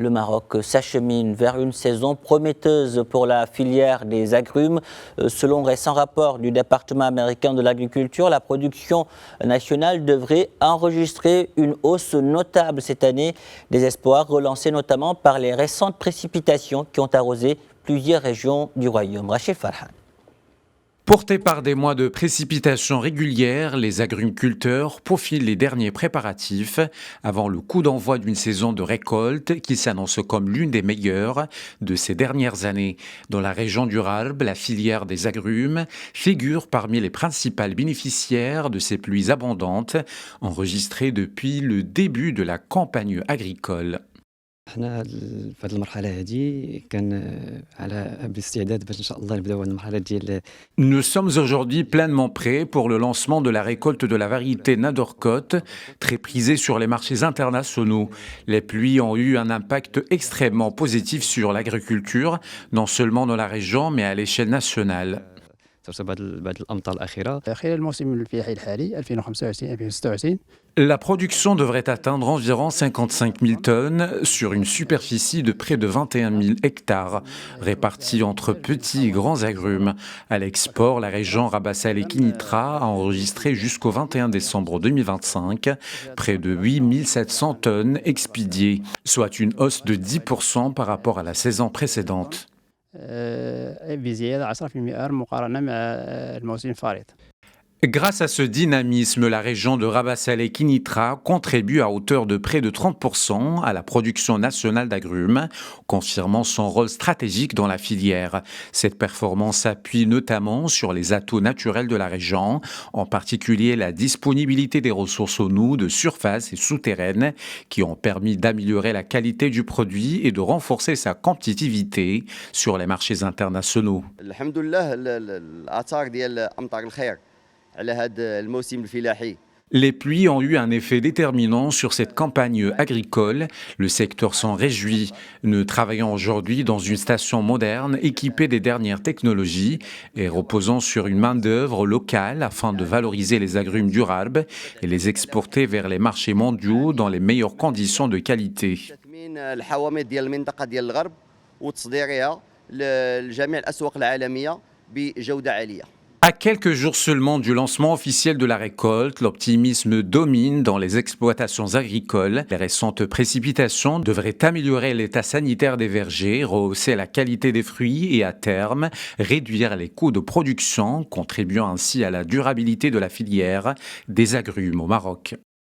le Maroc s'achemine vers une saison prometteuse pour la filière des agrumes. Selon un récent rapport du département américain de l'agriculture, la production nationale devrait enregistrer une hausse notable cette année. Des espoirs relancés notamment par les récentes précipitations qui ont arrosé plusieurs régions du royaume. Rachid Farhan. Portés par des mois de précipitations régulières, les agrumiculteurs peaufinent les derniers préparatifs avant le coup d'envoi d'une saison de récolte qui s'annonce comme l'une des meilleures de ces dernières années. Dans la région du Rarb, la filière des agrumes figure parmi les principales bénéficiaires de ces pluies abondantes enregistrées depuis le début de la campagne agricole. حنا في هذه المرحلة هذه كان على باستعداد باش إن شاء الله نبداو المرحلة ديال. Nous sommes aujourd'hui pleinement prêts pour le lancement de la récolte de la variété Nadorkot, très prisée sur les marchés internationaux. Les pluies ont eu un impact extrêmement positif sur l'agriculture, non seulement dans la région, mais à l'échelle nationale. ترتب بعض الأمطار الأخيرة. خلال الموسم الفلاحي الحالي 2025-2026 La production devrait atteindre environ 55 000 tonnes sur une superficie de près de 21 000 hectares, répartis entre petits et grands agrumes. À l'export, la région Rabassa et Kinitra a enregistré jusqu'au 21 décembre 2025 près de 8 700 tonnes expédiées, soit une hausse de 10% par rapport à la saison précédente. بزيادة 10% مقارنة مع الموسم الفارط. Grâce à ce dynamisme, la région de Rabassa et Kinitra contribue à hauteur de près de 30% à la production nationale d'agrumes, confirmant son rôle stratégique dans la filière. Cette performance s'appuie notamment sur les atouts naturels de la région, en particulier la disponibilité des ressources en eau de surface et souterraines qui ont permis d'améliorer la qualité du produit et de renforcer sa compétitivité sur les marchés internationaux. Les pluies ont eu un effet déterminant sur cette campagne agricole. Le secteur s'en réjouit. Nous travaillons aujourd'hui dans une station moderne équipée des dernières technologies et reposant sur une main-d'œuvre locale afin de valoriser les agrumes du Rarb et les exporter vers les marchés mondiaux dans les meilleures conditions de qualité. À quelques jours seulement du lancement officiel de la récolte, l'optimisme domine dans les exploitations agricoles. Les récentes précipitations devraient améliorer l'état sanitaire des vergers, rehausser la qualité des fruits et à terme réduire les coûts de production, contribuant ainsi à la durabilité de la filière des agrumes au Maroc.